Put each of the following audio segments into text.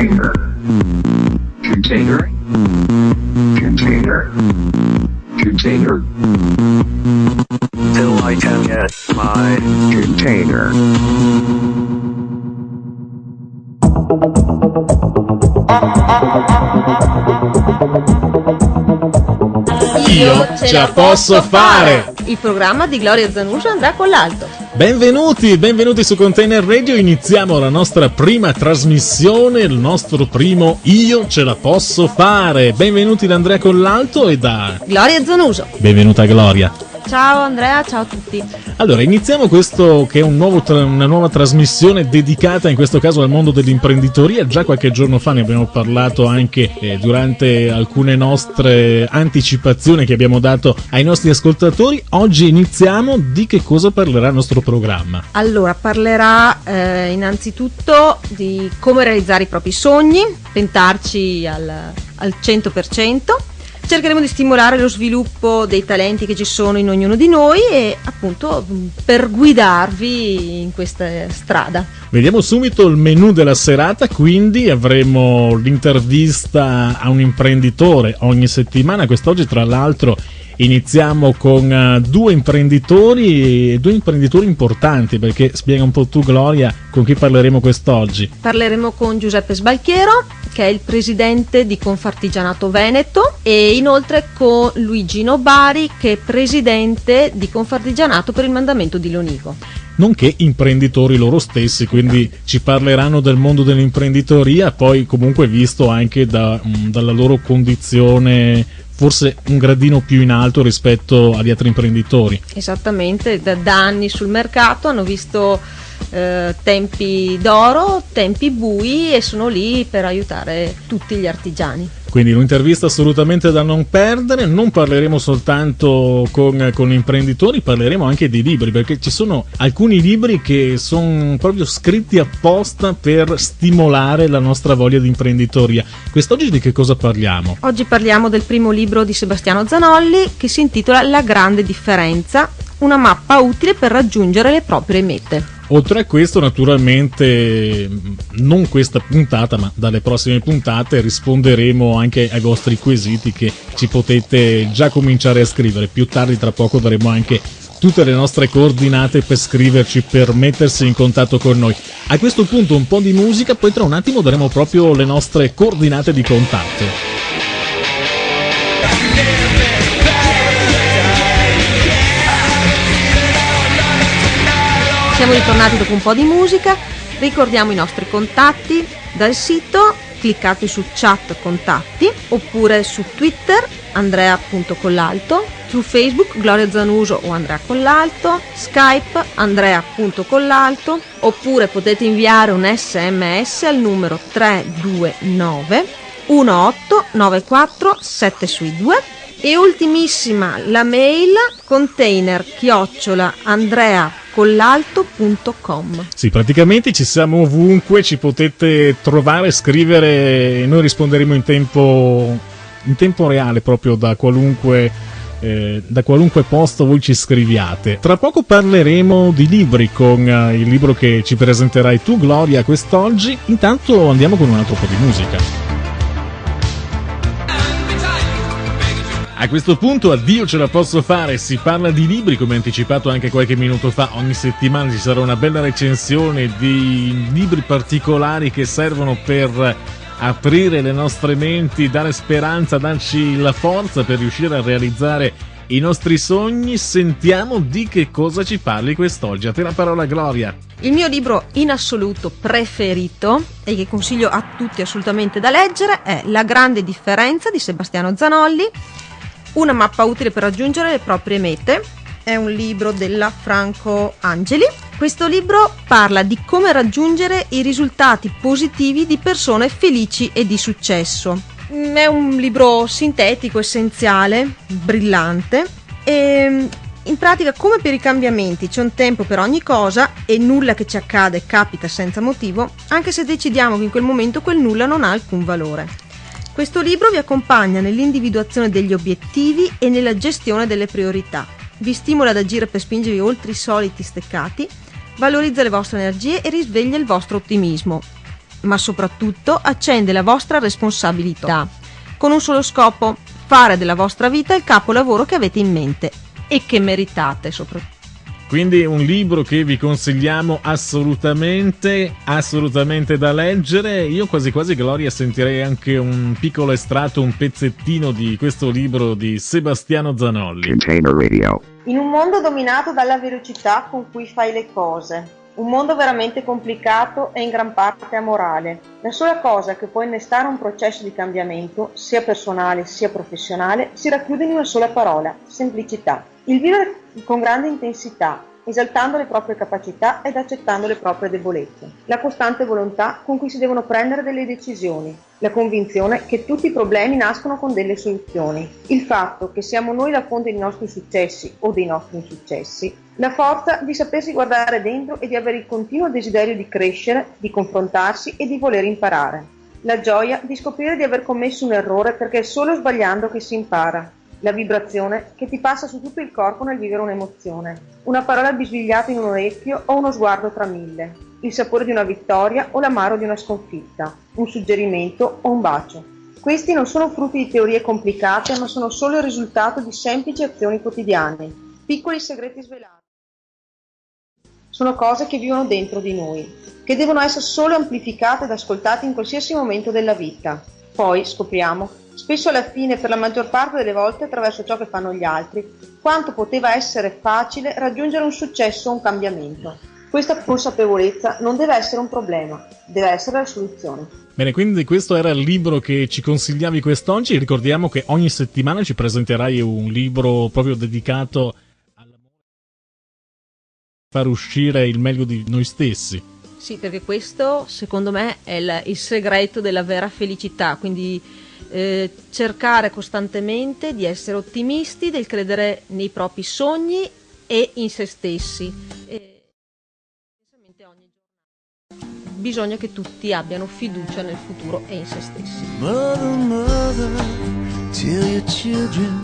Container. Container. Container. Container. Till I can get my container. Io ce la posso fare! Il programma di Gloria Zanuso e Andrea Collalto. Benvenuti su Container Radio. Iniziamo la nostra prima trasmissione, il nostro primo Io ce la posso fare. Benvenuti da Andrea Collalto e da Gloria Zanuso. Benvenuta Gloria. Ciao Andrea, ciao a tutti. Allora, iniziamo questo che è una nuova trasmissione dedicata in questo caso al mondo dell'imprenditoria. Già qualche giorno fa ne abbiamo parlato anche durante alcune nostre anticipazioni che abbiamo dato ai nostri ascoltatori. Oggi iniziamo. Di che cosa parlerà il nostro programma? Allora, parlerà innanzitutto di come realizzare i propri sogni, pentarci al 100%. Cercheremo di stimolare lo sviluppo dei talenti che ci sono in ognuno di noi e appunto per guidarvi in questa strada. Vediamo subito il menù della serata, quindi avremo l'intervista a un imprenditore ogni settimana. Quest'oggi tra l'altro iniziamo con due imprenditori importanti, perché spiega un po' tu Gloria con chi parleremo quest'oggi. Parleremo con Giuseppe Sbalchiero, che è il presidente di Confartigianato Veneto, e inoltre con Luigi Nobari, che è presidente di Confartigianato per il mandamento di Lonigo. Nonché imprenditori loro stessi, quindi ci parleranno del mondo dell'imprenditoria, poi comunque visto anche dalla loro condizione forse un gradino più in alto rispetto agli altri imprenditori. Esattamente, da anni sul mercato hanno visto tempi d'oro, tempi bui e sono lì per aiutare tutti gli artigiani. Quindi un'intervista assolutamente da non perdere. Non parleremo soltanto con imprenditori, parleremo anche di libri, perché ci sono alcuni libri che sono proprio scritti apposta per stimolare la nostra voglia di imprenditoria. Quest'oggi di che cosa parliamo? Oggi parliamo del primo libro di Sebastiano Zanolli, che si intitola La grande differenza, una mappa utile per raggiungere le proprie mete. Oltre a questo, naturalmente, non questa puntata, ma dalle prossime puntate risponderemo anche ai vostri quesiti che ci potete già cominciare a scrivere. Più tardi, tra poco, daremo anche tutte le nostre coordinate per scriverci, per mettersi in contatto con noi. A questo punto un po' di musica, poi tra un attimo daremo proprio le nostre coordinate di contatto. Siamo ritornati dopo un po' di musica, ricordiamo i nostri contatti dal sito, cliccate su chat contatti, oppure su Twitter Andrea.Collalto, su Facebook Gloria Zanuso o Andrea Collalto, Skype Andrea.Collalto, oppure potete inviare un SMS al numero 329 1894 762. E ultimissima la mail container@andreacollalto.com. Sì, praticamente ci siamo ovunque, ci potete trovare, scrivere e noi risponderemo in tempo reale, proprio da qualunque posto voi ci scriviate. Tra poco parleremo di libri con il libro che ci presenterai tu Gloria quest'oggi. Intanto andiamo con un altro po' di musica. A questo punto addio ce la posso fare, si parla di libri, come anticipato anche qualche minuto fa. Ogni settimana ci sarà una bella recensione di libri particolari che servono per aprire le nostre menti, dare speranza, darci la forza per riuscire a realizzare i nostri sogni. Sentiamo di che cosa ci parli quest'oggi. A te la parola Gloria. Il mio libro in assoluto preferito e che consiglio a tutti assolutamente da leggere è La grande differenza di Sebastiano Zanolli, una mappa utile per raggiungere le proprie mete. È un libro della Franco Angeli. Questo libro parla di come raggiungere i risultati positivi di persone felici e di successo. È un libro sintetico, essenziale, brillante e in pratica, come per i cambiamenti, c'è un tempo per ogni cosa e nulla che ci accade capita senza motivo, anche se decidiamo che in quel momento quel nulla non ha alcun valore. Questo libro vi accompagna nell'individuazione degli obiettivi e nella gestione delle priorità. Vi stimola ad agire per spingervi oltre i soliti steccati, valorizza le vostre energie e risveglia il vostro ottimismo. ma soprattutto accende la vostra responsabilità, con un solo scopo: fare della vostra vita il capolavoro che avete in mente e che meritate soprattutto. Quindi un libro che vi consigliamo assolutamente da leggere. Io quasi quasi, Gloria, sentirei anche un piccolo estratto, un pezzettino di questo libro di Sebastiano Zanolli. Container Radio. In un mondo dominato dalla velocità con cui fai le cose, un mondo veramente complicato e in gran parte amorale, la sola cosa che può innestare un processo di cambiamento, sia personale sia professionale, si racchiude in una sola parola: semplicità. Il vivere con grande intensità, esaltando le proprie capacità ed accettando le proprie debolezze. La costante volontà con cui si devono prendere delle decisioni. La convinzione che tutti i problemi nascono con delle soluzioni. Il fatto che siamo noi la fonte dei nostri successi o dei nostri insuccessi. La forza di sapersi guardare dentro e di avere il continuo desiderio di crescere, di confrontarsi e di voler imparare. La gioia di scoprire di aver commesso un errore perché è solo sbagliando che si impara. La vibrazione che ti passa su tutto il corpo nel vivere un'emozione, una parola bisbigliata in un orecchio o uno sguardo tra mille, il sapore di una vittoria o l'amaro di una sconfitta, un suggerimento o un bacio. Questi non sono frutti di teorie complicate, ma sono solo il risultato di semplici azioni quotidiane, piccoli segreti svelati. Sono cose che vivono dentro di noi, che devono essere solo amplificate ed ascoltate in qualsiasi momento della vita. Poi scopriamo, spesso alla fine, per la maggior parte delle volte attraverso ciò che fanno gli altri, quanto poteva essere facile raggiungere un successo o un cambiamento. Questa consapevolezza non deve essere un problema, deve essere la soluzione. Bene, quindi questo era il libro che ci consigliavi quest'oggi. Ricordiamo che ogni settimana ci presenterai un libro proprio dedicato all'amore, far uscire il meglio di noi stessi. Sì, perché questo secondo me è il segreto della vera felicità, quindi cercare costantemente di essere ottimisti, del credere nei propri sogni e in se stessi. Ogni giorno bisogna che tutti abbiano fiducia nel futuro e in se stessi. Mother, mother, tell your children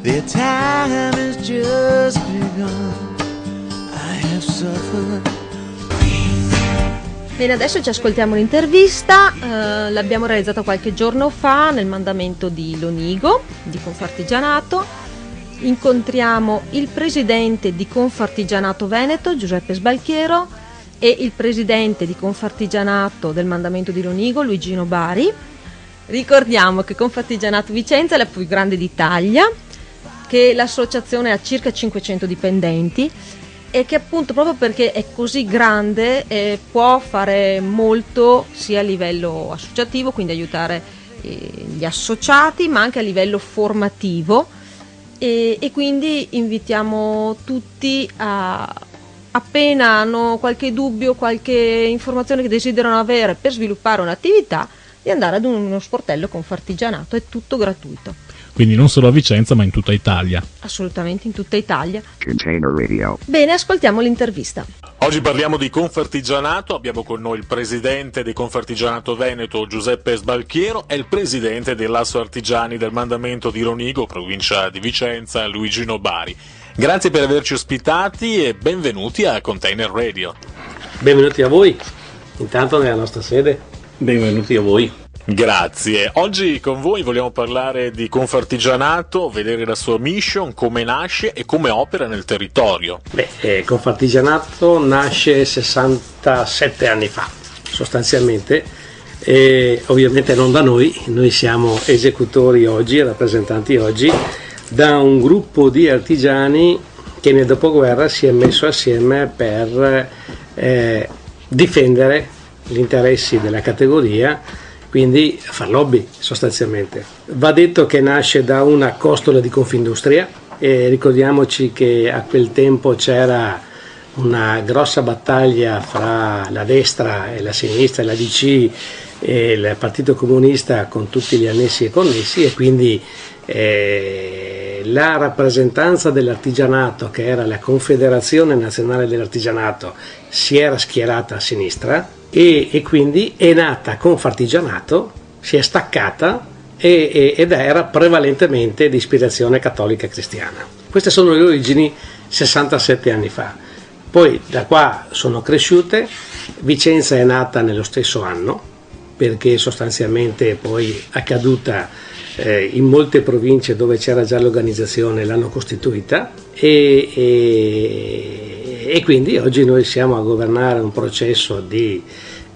their time has just begun. I have suffered. Bene, adesso ci ascoltiamo l'intervista, l'abbiamo realizzata qualche giorno fa nel mandamento di Lonigo, di Confartigianato. Incontriamo il presidente di Confartigianato Veneto, Giuseppe Sbalchiero, e il presidente di Confartigianato del mandamento di Lonigo, Luigino Bari. Ricordiamo che Confartigianato Vicenza è la più grande d'Italia, che l'associazione ha circa 500 dipendenti, e che appunto proprio perché è così grande può fare molto sia a livello associativo, quindi aiutare gli associati, ma anche a livello formativo, e quindi invitiamo tutti a, appena hanno qualche dubbio, qualche informazione che desiderano avere per sviluppare un'attività, di andare ad uno sportello Confartigianato, è tutto gratuito. Quindi non solo a Vicenza, ma in tutta Italia. Assolutamente in tutta Italia. Container Radio. Bene, ascoltiamo l'intervista. Oggi parliamo di Confartigianato, abbiamo con noi il presidente di Confartigianato Veneto, Giuseppe Sbalchiero, e il presidente dell'Asso Artigiani del Mandamento di Lonigo, provincia di Vicenza, Luigino Bari. Grazie per averci ospitati e benvenuti a Container Radio. Benvenuti a voi, intanto nella nostra sede. Benvenuti a voi. Grazie. Oggi con voi vogliamo parlare di Confartigianato, vedere la sua mission, come nasce e come opera nel territorio. Confartigianato nasce 67 anni fa, sostanzialmente, e ovviamente non da noi siamo esecutori oggi, rappresentanti oggi, da un gruppo di artigiani che nel dopoguerra si è messo assieme per difendere gli interessi della categoria, quindi far lobby sostanzialmente. Va detto che nasce da una costola di Confindustria, e ricordiamoci che a quel tempo c'era una grossa battaglia fra la destra e la sinistra, la DC e il Partito Comunista con tutti gli annessi e connessi, e quindi la rappresentanza dell'artigianato, che era la Confederazione Nazionale dell'Artigianato, si era schierata a sinistra, e quindi è nata Confartigianato, si è staccata ed era prevalentemente di ispirazione cattolica e cristiana. Queste sono le origini 67 anni fa. Poi da qua sono cresciute Vicenza è nata nello stesso anno, perché sostanzialmente poi accaduta in molte province dove c'era già l'organizzazione l'hanno costituita e quindi oggi noi siamo a governare un processo di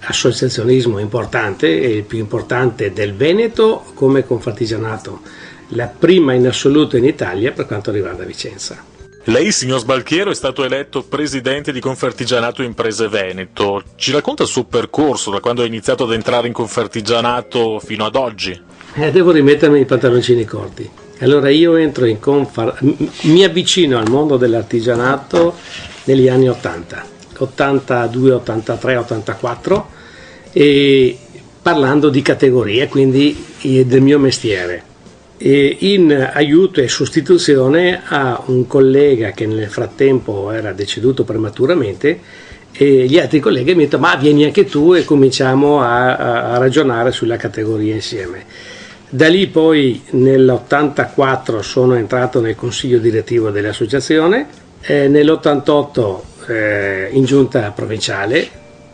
associazionismo importante, il più importante del Veneto come Confartigianato, la prima in assoluto in Italia per quanto riguarda Vicenza. Lei, signor Sbalchiero, è stato eletto presidente di Confartigianato Imprese Veneto. Ci racconta il suo percorso da quando ha iniziato ad entrare in Confartigianato fino ad oggi? Devo rimettermi i pantaloncini corti. Allora io entro in mi avvicino al mondo dell'artigianato negli anni 80, 82, 83, 84, e parlando di categorie, quindi del mio mestiere. In aiuto e sostituzione a un collega che nel frattempo era deceduto prematuramente, e gli altri colleghi mi hanno detto: ma vieni anche tu e cominciamo a ragionare sulla categoria insieme. Da lì poi nell'84 sono entrato nel consiglio direttivo dell'associazione, nell'88 in giunta provinciale,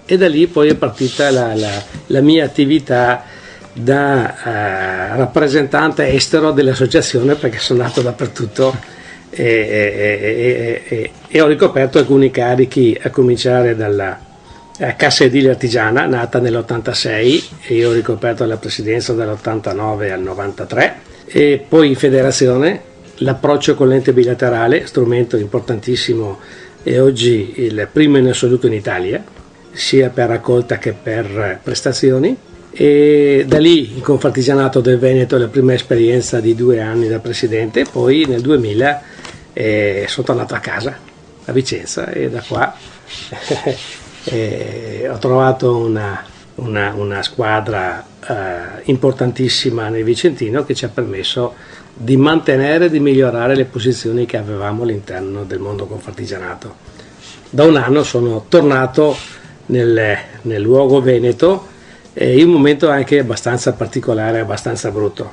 e da lì poi è partita la mia attività da rappresentante estero dell'associazione, perché sono andato dappertutto e ho ricoperto alcuni carichi, a cominciare dalla Cassa Edilia Artigiana, nata nell'86, e io ho ricoperto la presidenza dall'89 al 93, e poi in federazione l'approccio con l'ente bilaterale, strumento importantissimo e oggi il primo in assoluto in Italia, sia per raccolta che per prestazioni. E da lì in Confartigianato del Veneto la prima esperienza di 2 anni da presidente, poi nel 2000 sono tornato a casa a Vicenza, e da qua ho trovato una squadra importantissima nel Vicentino, che ci ha permesso di mantenere e di migliorare le posizioni che avevamo all'interno del mondo Confartigianato. Da un anno sono tornato nel luogo veneto, in un momento anche abbastanza particolare, abbastanza brutto.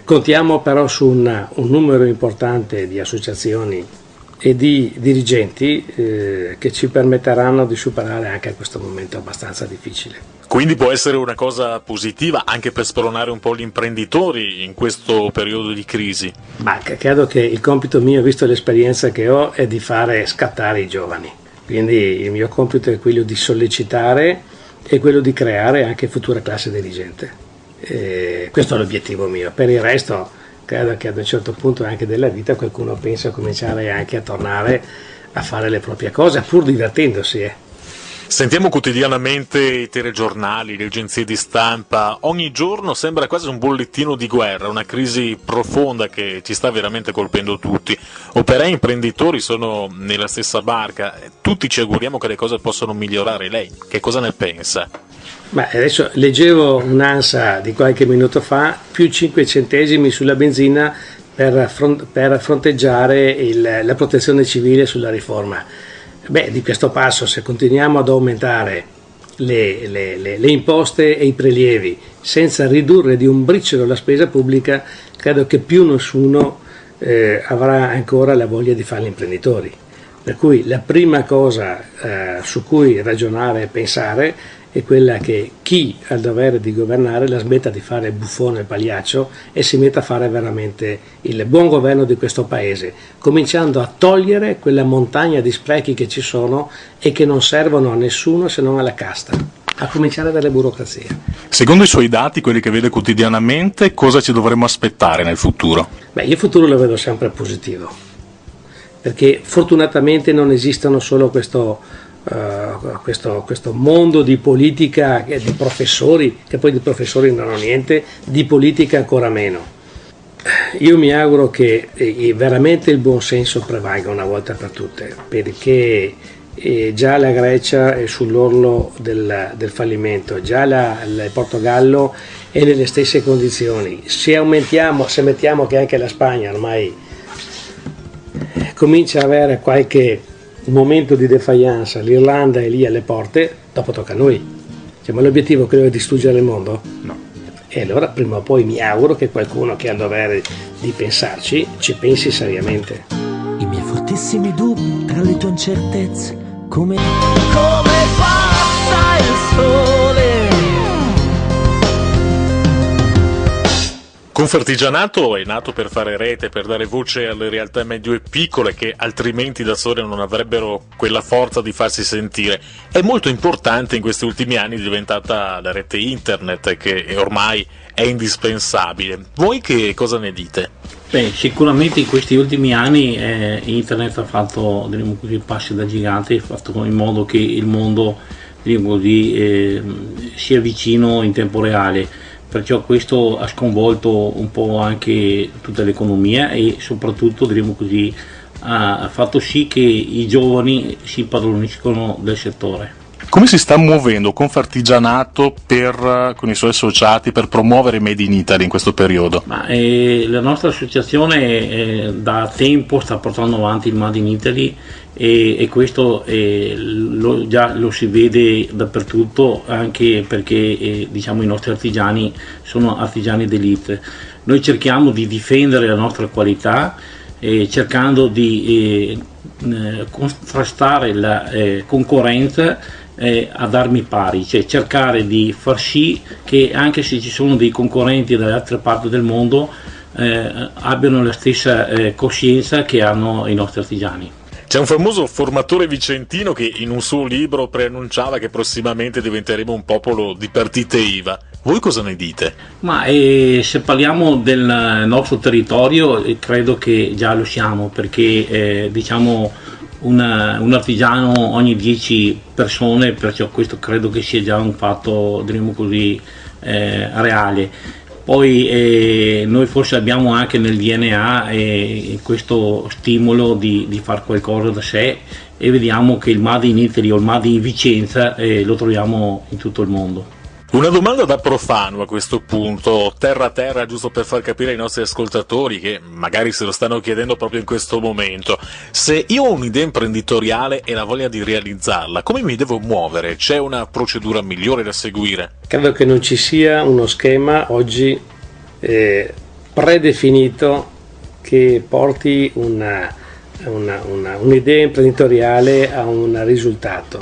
Contiamo però su un numero importante di associazioni e di dirigenti che ci permetteranno di superare anche questo momento abbastanza difficile. Quindi può essere una cosa positiva anche per spronare un po' gli imprenditori in questo periodo di crisi? Ma credo che il compito mio, visto l'esperienza che ho, è di fare scattare i giovani. Quindi il mio compito è quello di sollecitare e quello di creare anche future classi dirigente. Questo è l'obiettivo mio. Per il resto credo che ad un certo punto anche della vita qualcuno pensa a cominciare anche a tornare a fare le proprie cose, pur divertendosi. Sentiamo quotidianamente i telegiornali, le agenzie di stampa, ogni giorno sembra quasi un bollettino di guerra, una crisi profonda che ci sta veramente colpendo tutti. Operai e imprenditori sono nella stessa barca, tutti ci auguriamo che le cose possano migliorare. Lei che cosa ne pensa? Ma adesso leggevo un'ANSA di qualche minuto fa, più 5 centesimi sulla benzina per fronteggiare la protezione civile sulla riforma. Di questo passo, se continuiamo ad aumentare le imposte e i prelievi senza ridurre di un briciolo la spesa pubblica, credo che più nessuno avrà ancora la voglia di fare gli imprenditori. Per cui la prima cosa su cui ragionare e pensare è quella che chi ha il dovere di governare la smetta di fare il buffone e il pagliaccio e si metta a fare veramente il buon governo di questo paese, cominciando a togliere quella montagna di sprechi che ci sono e che non servono a nessuno se non alla casta, a cominciare dalle burocrazie. Secondo i suoi dati, quelli che vede quotidianamente, cosa ci dovremmo aspettare nel futuro? Io il futuro lo vedo sempre positivo, perché fortunatamente non esistono solo questo mondo di politica e di professori, che poi di professori non ho niente, di politica ancora meno. Io mi auguro che veramente il buon senso prevalga una volta per tutte, perché già la Grecia è sull'orlo del fallimento, già il Portogallo è nelle stesse condizioni. Se mettiamo che anche la Spagna ormai comincia a avere qualche momento di defiance, l'Irlanda è lì alle porte, dopo tocca a noi. Ma l'obiettivo credo è distruggere il mondo? No. E allora prima o poi mi auguro che qualcuno che ha il dovere di pensarci ci pensi seriamente. I miei fortissimi dubbi tra le tue incertezze come passa il sole. Confartigianato è nato per fare rete, per dare voce alle realtà medio e piccole che altrimenti da sole non avrebbero quella forza di farsi sentire. È molto importante in questi ultimi anni, è diventata la rete internet, che ormai è indispensabile. Voi che cosa ne dite? Beh, sicuramente in questi ultimi anni internet ha fatto, diremo così, passi da gigante, ha fatto in modo che il mondo, diremo così, sia vicino in tempo reale. Perciò questo ha sconvolto un po' anche tutta l'economia e soprattutto, diremo così, ha fatto sì che i giovani si impadroniscono del settore. Come si sta muovendo Confartigianato con i suoi associati per promuovere Made in Italy in questo periodo? La nostra associazione da tempo sta portando avanti il Made in Italy e questo già lo si vede dappertutto, anche perché diciamo i nostri artigiani sono artigiani d'élite. Noi cerchiamo di difendere la nostra qualità cercando di contrastare la concorrenza ad armi pari, cioè cercare di far sì che anche se ci sono dei concorrenti dalle altre parti del mondo abbiano la stessa coscienza che hanno i nostri artigiani. C'è un famoso formatore vicentino che in un suo libro preannunciava che prossimamente diventeremo un popolo di partite IVA. Voi cosa ne dite? Ma se parliamo del nostro territorio credo che già lo siamo, perché diciamo un artigiano ogni 10 persone, perciò questo credo che sia già un fatto, diremo così, reale. Poi noi forse abbiamo anche nel DNA questo stimolo di fare qualcosa da sé e vediamo che il Made in Italy o il Made in Vicenza lo troviamo in tutto il mondo. Una domanda da profano a questo punto, terra a terra, giusto per far capire ai nostri ascoltatori che magari se lo stanno chiedendo proprio in questo momento. Se io ho un'idea imprenditoriale e la voglia di realizzarla, come mi devo muovere? C'è una procedura migliore da seguire? Credo che non ci sia uno schema oggi predefinito che porti un'idea imprenditoriale a un risultato.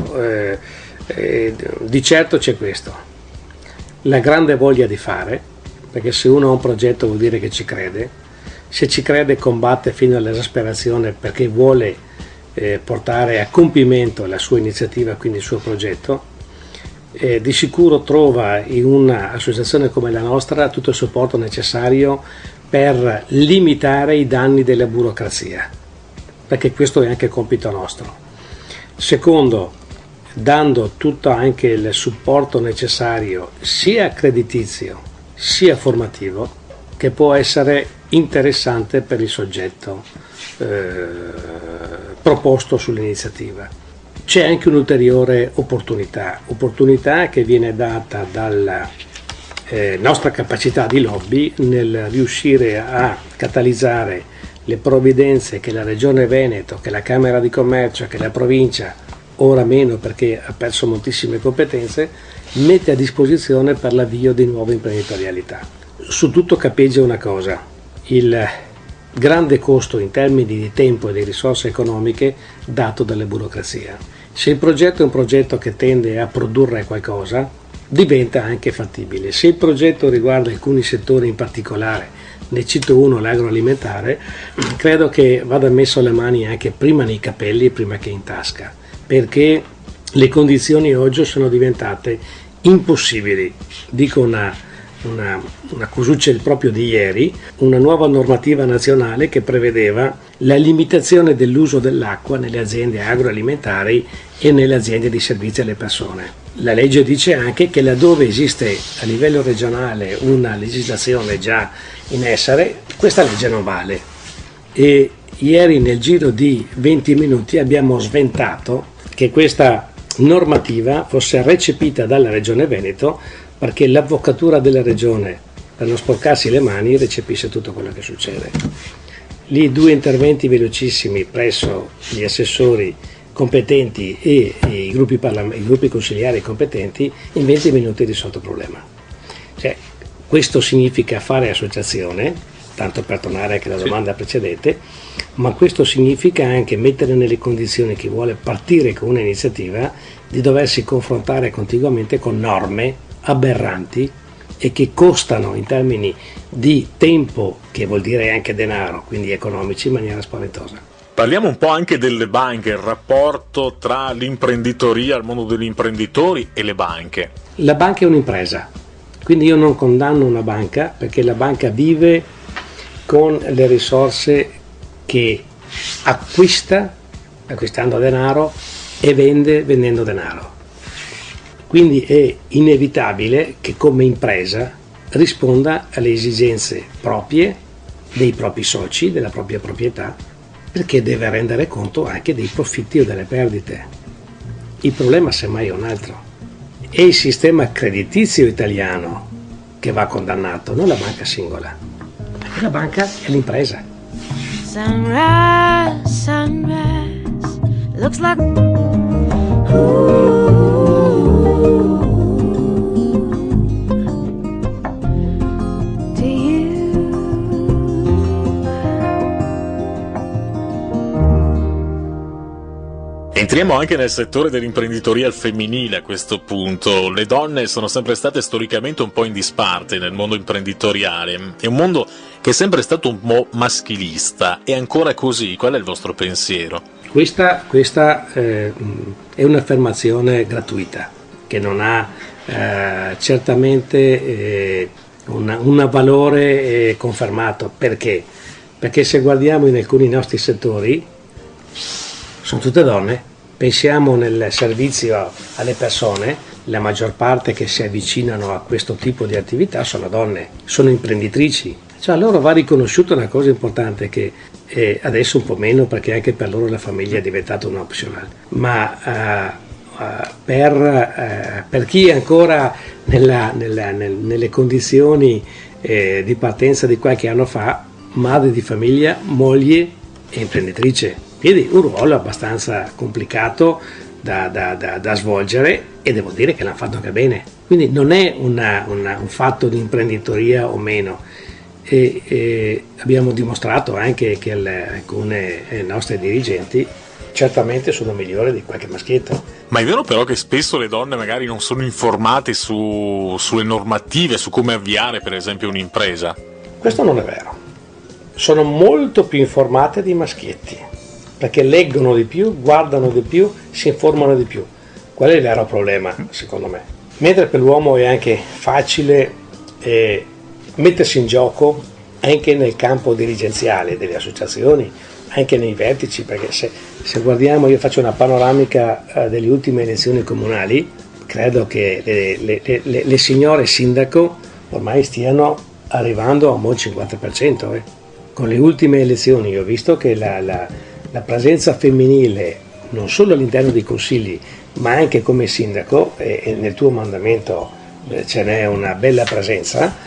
Di certo c'è questo. La grande voglia di fare, perché se uno ha un progetto vuol dire che ci crede, se ci crede combatte fino all'esasperazione perché vuole portare a compimento la sua iniziativa, quindi il suo progetto, di sicuro trova in un'associazione come la nostra tutto il supporto necessario per limitare i danni della burocrazia, perché questo è anche compito nostro. Secondo, dando tutto anche il supporto necessario sia creditizio sia formativo, che può essere interessante per il soggetto proposto sull'iniziativa. C'è anche un'ulteriore opportunità che viene data dalla nostra capacità di lobby nel riuscire a catalizzare le provvidenze che la Regione Veneto, che la Camera di Commercio, che la provincia, ora meno perché ha perso moltissime competenze, mette a disposizione per l'avvio di nuove imprenditorialità. Su tutto capeggia una cosa: il grande costo in termini di tempo e di risorse economiche dato dalla burocrazia. Se il progetto è un progetto che tende a produrre qualcosa, diventa anche fattibile. Se il progetto riguarda alcuni settori in particolare, ne cito uno, l'agroalimentare, credo che vada messo le mani anche prima nei capelli prima che in tasca, perché le condizioni oggi sono diventate impossibili. Dico una cosuccia proprio di ieri, una nuova normativa nazionale che prevedeva la limitazione dell'uso dell'acqua nelle aziende agroalimentari e nelle aziende di servizi alle persone. La legge dice anche che laddove esiste a livello regionale una legislazione già in essere, questa legge non vale. E ieri nel giro di 20 minuti abbiamo sventato che questa normativa fosse recepita dalla Regione Veneto, perché l'avvocatura della Regione, per non sporcarsi le mani, recepisce tutto quello che succede. Lì 2 interventi velocissimi presso gli assessori competenti e i gruppi consigliari competenti, in 20 minuti risolto il problema. Cioè, questo significa fare associazione, tanto per tornare anche alla domanda precedente, ma questo significa anche mettere nelle condizioni chi vuole partire con un'iniziativa di doversi confrontare continuamente con norme aberranti e che costano in termini di tempo, che vuol dire anche denaro, quindi economici, in maniera spaventosa. Parliamo un po' anche delle banche, il rapporto tra l'imprenditoria, il mondo degli imprenditori e le banche. La banca è un'impresa, quindi io non condanno una banca, perché la banca vive con le risorse che acquista, acquistando denaro, e vende vendendo denaro. Quindi è inevitabile che come impresa risponda alle esigenze proprie, dei propri soci, della propria proprietà, perché deve rendere conto anche dei profitti o delle perdite. Il problema semmai è un altro. È il sistema creditizio italiano che va condannato, non la banca singola. Perché la banca è l'impresa. Sunrise, sunrise, looks like Entriamo anche nel settore dell'imprenditoria al femminile a questo punto. Le donne sono sempre state storicamente un po' in disparte nel mondo imprenditoriale. È un mondo che è sempre stato un po' maschilista. È ancora così? Qual è il vostro pensiero? Questa è un'affermazione gratuita, che non ha certamente un valore confermato. Perché? Perché se guardiamo in alcuni nostri settori, sono tutte donne. Pensiamo nel servizio alle persone, la maggior parte che si avvicinano a questo tipo di attività sono donne, sono imprenditrici. Cioè a loro va riconosciuta una cosa importante, che adesso un po' meno, perché anche per loro la famiglia è diventata un optional, ma per chi è ancora nelle condizioni di partenza di qualche anno fa, madre di famiglia, moglie e imprenditrice. Quindi un ruolo abbastanza complicato da svolgere, e devo dire che l'hanno fatto anche bene. Quindi non è un fatto di imprenditoria o meno. E abbiamo dimostrato anche che alcune nostre dirigenti certamente sono migliori di qualche maschietto. Ma è vero però che spesso le donne magari non sono informate sulle normative, su come avviare per esempio un'impresa? Questo non è vero. Sono molto più informate dei maschietti, perché leggono di più, guardano di più, si informano di più. Qual è il vero problema, secondo me? Mentre per l'uomo è anche facile mettersi in gioco anche nel campo dirigenziale delle associazioni, anche nei vertici, perché se guardiamo, io faccio una panoramica delle ultime elezioni comunali, credo che le signore sindaco ormai stiano arrivando a un buon 50%. Con le ultime elezioni ho visto che la presenza femminile, non solo all'interno dei consigli, ma anche come sindaco, e nel tuo mandamento ce n'è una bella presenza,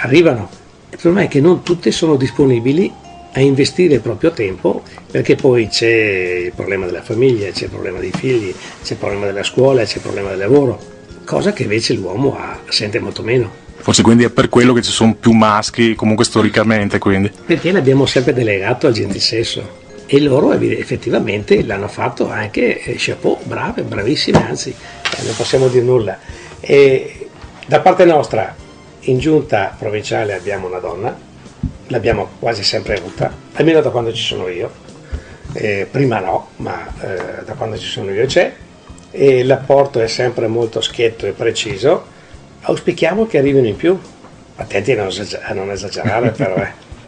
arrivano. Il problema è che non tutte sono disponibili a investire il proprio tempo, perché poi c'è il problema della famiglia, c'è il problema dei figli, c'è il problema della scuola, c'è il problema del lavoro, cosa che invece l'uomo sente molto meno. Forse quindi è per quello che ci sono più maschi comunque storicamente, quindi. Perché l'abbiamo sempre delegato al gentisesso, e loro effettivamente l'hanno fatto anche, chapeau, brave, bravissime, anzi non possiamo dire nulla. E da parte nostra in giunta provinciale abbiamo una donna, l'abbiamo quasi sempre avuta, almeno da quando ci sono io, prima no, ma da quando ci sono io c'è, e l'apporto è sempre molto schietto e preciso. Auspichiamo che arrivino in più, attenti a non esagerare però.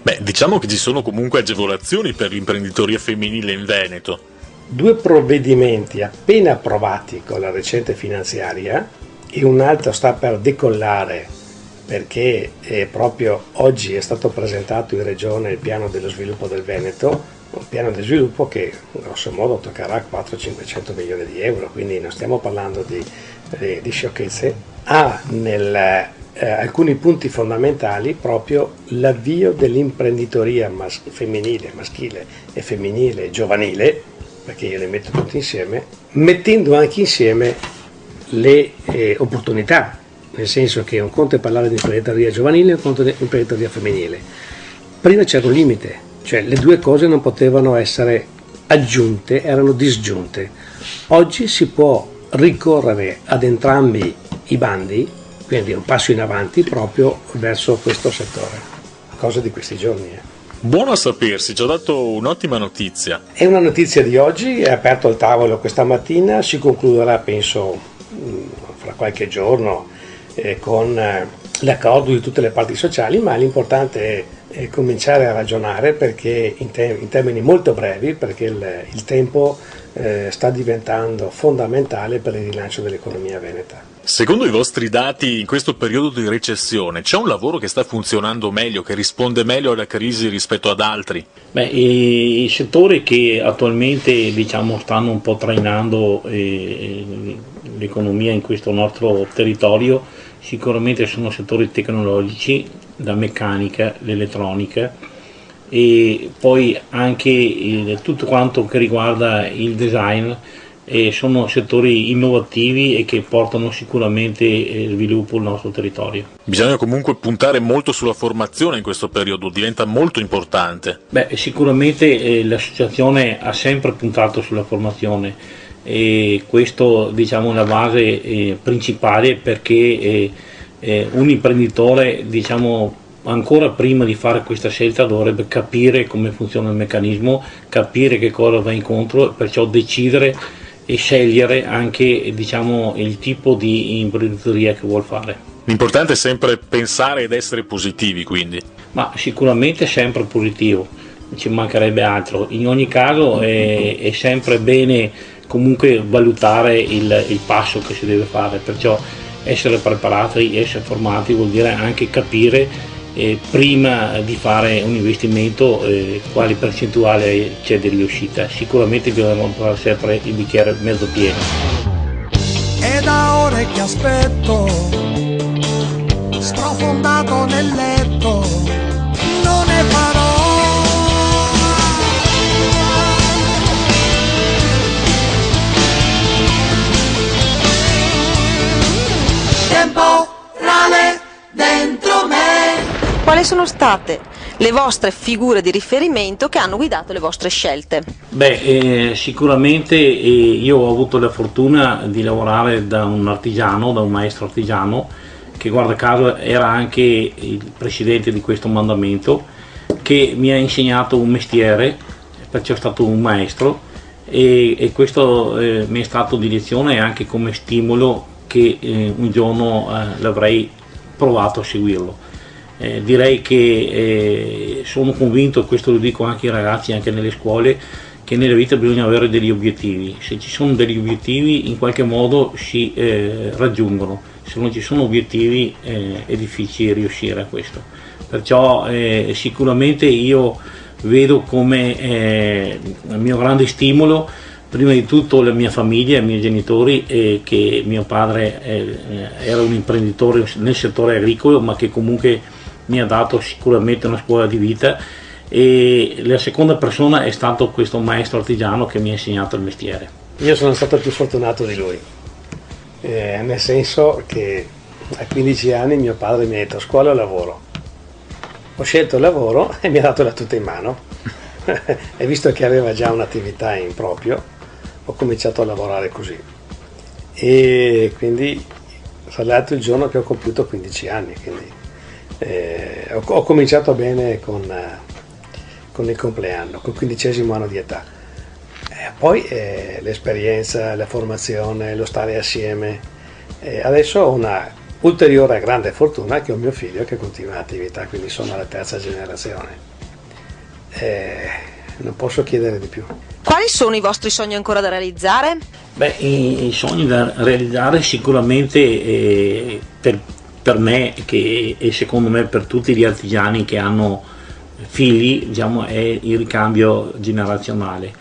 Beh, diciamo che ci sono comunque agevolazioni per l'imprenditoria femminile in Veneto. 2 provvedimenti appena approvati con la recente finanziaria, e un altro sta per decollare, perché proprio oggi è stato presentato in regione il piano dello sviluppo del Veneto, un piano di sviluppo che grosso modo toccherà 400-500 milioni di euro, quindi non stiamo parlando di sciocchezze. Alcuni punti fondamentali, proprio l'avvio dell'imprenditoria femminile, maschile e femminile e giovanile, perché io le metto tutte insieme, mettendo anche insieme le opportunità nel senso che un conto è parlare di imprenditoria giovanile e un conto di imprenditoria femminile. Prima c'era un limite, cioè le due cose non potevano essere aggiunte, erano disgiunte. Oggi si può ricorrere ad entrambi i bandi, quindi un passo in avanti proprio verso questo settore, cosa di questi giorni. Buono a sapersi, ci ha dato un'ottima notizia. È una notizia di oggi, è aperto il tavolo questa mattina, si concluderà penso fra qualche giorno con l'accordo di tutte le parti sociali, ma l'importante è cominciare a ragionare perché in termini molto brevi, perché il tempo sta diventando fondamentale per il rilancio dell'economia veneta. Secondo i vostri dati, in questo periodo di recessione, c'è un lavoro che sta funzionando meglio, che risponde meglio alla crisi rispetto ad altri? I settori che attualmente stanno un po' trainando l'economia in questo nostro territorio sicuramente sono settori tecnologici, la meccanica, l'elettronica e poi anche tutto quanto che riguarda il design. Sono settori innovativi e che portano sicuramente sviluppo al nostro territorio. Bisogna comunque puntare molto sulla formazione in questo periodo, diventa molto importante. Sicuramente l'associazione ha sempre puntato sulla formazione e questo è la base principale perché un imprenditore ancora prima di fare questa scelta dovrebbe capire come funziona il meccanismo, capire che cosa va incontro e perciò decidere e scegliere anche il tipo di imprenditoria che vuol fare. L'importante è sempre pensare ed essere positivi, quindi. Ma sicuramente è sempre positivo, ci mancherebbe altro. In ogni caso è sempre bene comunque valutare il passo che si deve fare, perciò essere preparati, essere formati vuol dire anche capire prima di fare un investimento quale percentuale c'è di riuscita. Sicuramente bisogna fare sempre il bicchiere mezzo pieno. È da ore che aspetto, sprofondato nel letto, non ne farò. Temporale dentro me. Quali sono state le vostre figure di riferimento che hanno guidato le vostre scelte? Sicuramente io ho avuto la fortuna di lavorare da un maestro artigiano, che guarda caso era anche il presidente di questo mandamento, che mi ha insegnato un mestiere, perciò è stato un maestro e questo mi è stato di lezione e anche come stimolo che un giorno l'avrei provato a seguirlo. Direi che sono convinto, e questo lo dico anche ai ragazzi, anche nelle scuole, che nella vita bisogna avere degli obiettivi. Se ci sono degli obiettivi in qualche modo si raggiungono, se non ci sono obiettivi è difficile riuscire a questo. Perciò sicuramente io vedo come il mio grande stimolo prima di tutto la mia famiglia, i miei genitori, che mio padre era un imprenditore nel settore agricolo, ma che comunque mi ha dato sicuramente una scuola di vita, e la seconda persona è stato questo maestro artigiano che mi ha insegnato il mestiere. Io sono stato più fortunato di lui, nel senso che a 15 anni mio padre mi ha detto scuola o lavoro. Ho scelto il lavoro e mi ha dato la tuta in mano e visto che aveva già un'attività in proprio ho cominciato a lavorare così e quindi tra l'altro il giorno che ho compiuto 15 anni, quindi ho cominciato bene con il compleanno, col 15° anno di età. Poi l'esperienza, la formazione, lo stare assieme. Adesso ho una ulteriore grande fortuna che ho mio figlio che continua l'attività, quindi sono alla terza generazione. Non posso chiedere di più. Quali sono i vostri sogni ancora da realizzare? I sogni da realizzare sicuramente per me e secondo me per tutti gli artigiani che hanno figli, è il ricambio generazionale.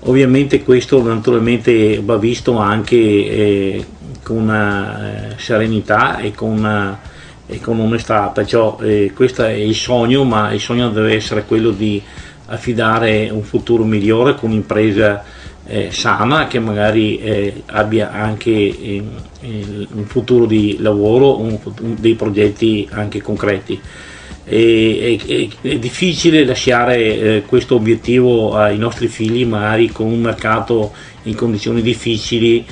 Ovviamente questo naturalmente va visto anche con una serenità e con onestà, perciò questo è il sogno, ma il sogno deve essere quello di affidare un futuro migliore con un'impresa sana, che magari abbia anche un futuro di lavoro, dei progetti anche concreti. È difficile lasciare questo obiettivo ai nostri figli, magari con un mercato in condizioni difficili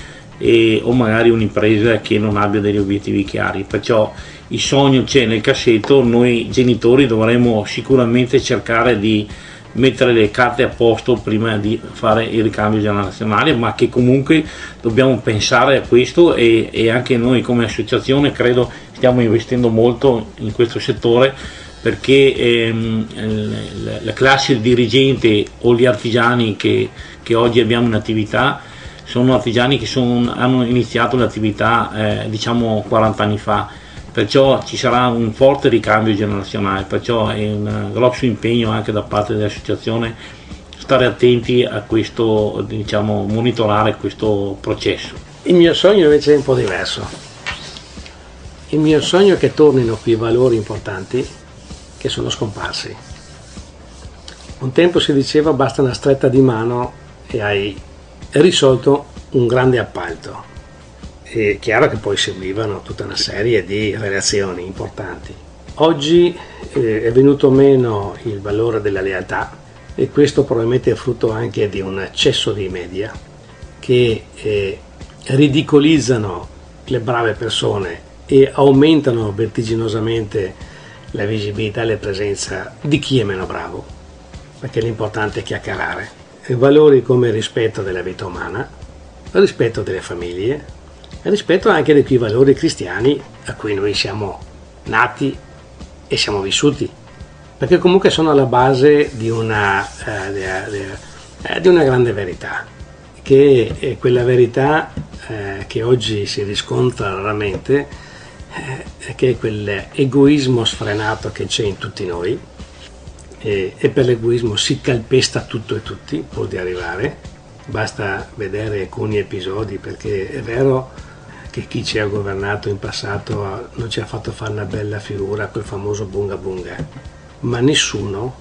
o magari un'impresa che non abbia degli obiettivi chiari. Perciò il sogno c'è nel cassetto, noi genitori dovremmo sicuramente cercare di mettere le carte a posto prima di fare il ricambio generazionale, ma che comunque dobbiamo pensare a questo e anche noi come associazione credo stiamo investendo molto in questo settore, perché la classe dirigente o gli artigiani che oggi abbiamo in attività sono artigiani che hanno iniziato l'attività 40 anni fa, perciò ci sarà un forte ricambio generazionale, perciò è un grosso impegno anche da parte dell'associazione stare attenti a questo, monitorare questo processo. Il mio sogno invece è un po' diverso. Il mio sogno è che tornino quei valori importanti che sono scomparsi. Un tempo si diceva basta una stretta di mano e hai risolto un grande appalto. È chiaro che poi seguivano tutta una serie di relazioni importanti. Oggi è venuto meno il valore della lealtà, e questo probabilmente è frutto anche di un eccesso di media che ridicolizzano le brave persone e aumentano vertiginosamente la visibilità e la presenza di chi è meno bravo, perché l'importante è chiacchierare. E valori come il rispetto della vita umana, il rispetto delle famiglie, il rispetto anche di quei valori cristiani a cui noi siamo nati e siamo vissuti, perché comunque sono alla base di una grande verità, che è quella verità che oggi si riscontra raramente, che è quell'egoismo sfrenato che c'è in tutti noi, e per l'egoismo si calpesta tutto e tutti pur di arrivare. Basta vedere alcuni episodi, perché è vero che chi ci ha governato in passato non ci ha fatto fare una bella figura, quel famoso bunga bunga, ma nessuno,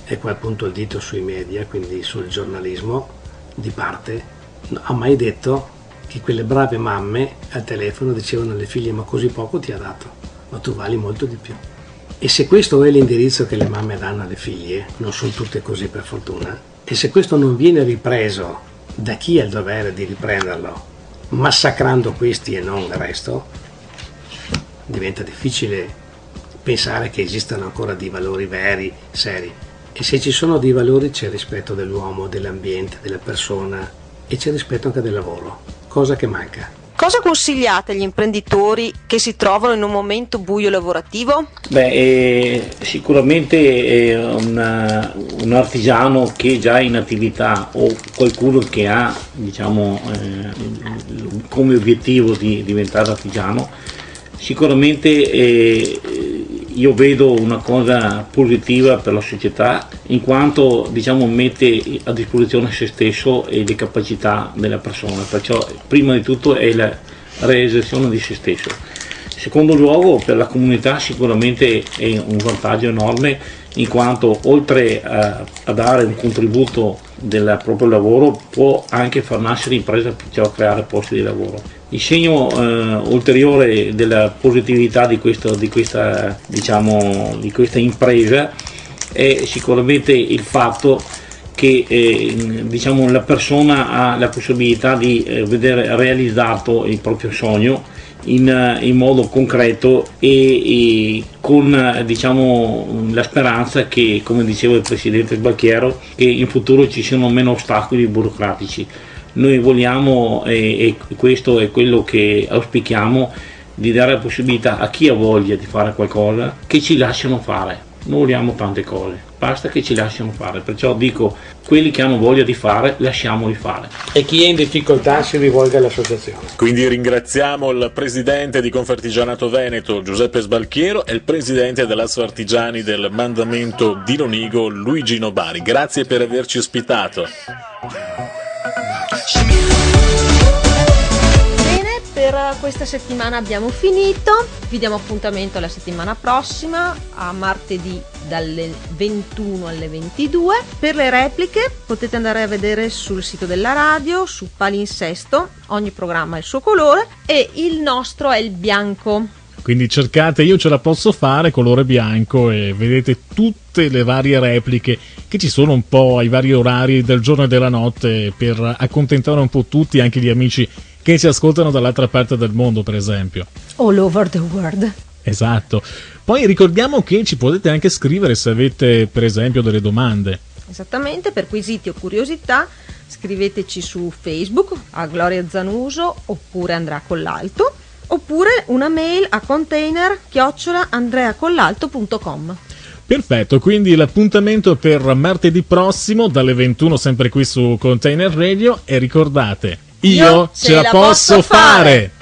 e qua appunto il dito sui media, quindi sul giornalismo di parte, ha mai detto che quelle brave mamme al telefono dicevano alle figlie: ma così poco ti ha dato, ma tu vali molto di più. E se questo è l'indirizzo che le mamme danno alle figlie, non sono tutte così per fortuna, e se questo non viene ripreso da chi ha il dovere di riprenderlo, massacrando questi e non il resto, diventa difficile pensare che esistano ancora dei valori veri, seri. E se ci sono dei valori c'è il rispetto dell'uomo, dell'ambiente, della persona, e c'è il rispetto anche del lavoro, cosa che manca. Cosa consigliate agli imprenditori che si trovano in un momento buio lavorativo? Sicuramente un artigiano che è già in attività, o qualcuno che ha come obiettivo di diventare artigiano, sicuramente io vedo una cosa positiva per la società, in quanto mette a disposizione se stesso e le capacità della persona, perciò prima di tutto è la realizzazione di se stesso. In secondo luogo, per la comunità sicuramente è un vantaggio enorme, in quanto oltre a dare un contributo del proprio lavoro può anche far nascere imprese, perciò creare posti di lavoro. Il segno ulteriore della positività di questa impresa è sicuramente il fatto che la persona ha la possibilità di vedere realizzato il proprio sogno in modo concreto e con la speranza che, come diceva il presidente Sbalchiero, che in futuro ci siano meno ostacoli burocratici. Noi vogliamo, e questo è quello che auspichiamo, di dare la possibilità a chi ha voglia di fare qualcosa che ci lasciano fare. Non vogliamo tante cose, basta che ci lasciano fare. Perciò dico, quelli che hanno voglia di fare, lasciamoli fare. E chi è in difficoltà si rivolga all'associazione. Quindi ringraziamo il presidente di Confartigianato Veneto Giuseppe Sbalchiero e il presidente dell'Asso Artigiani del Mandamento di Lonigo Luigi Nobari. Grazie per averci ospitato. Bene, per questa settimana abbiamo finito, vi diamo appuntamento la settimana prossima a martedì dalle 21 alle 22. Per le repliche potete andare a vedere sul sito della radio, su Palinsesto, ogni programma ha il suo colore e il nostro è il bianco. Quindi cercate Io ce la posso fare, colore bianco, e vedete tutte le varie repliche che ci sono un po' ai vari orari del giorno e della notte per accontentare un po' tutti, anche gli amici che ci ascoltano dall'altra parte del mondo, per esempio. All over the world. Esatto. Poi ricordiamo che ci potete anche scrivere se avete, per esempio, delle domande. Esattamente, per quesiti o curiosità scriveteci su Facebook a Gloria Zanuso oppure Andrea Collalto, oppure una mail a container@andreacollalto.com. Perfetto, quindi l'appuntamento per martedì prossimo dalle 21 sempre qui su Container Radio, e ricordate, io ce la posso fare!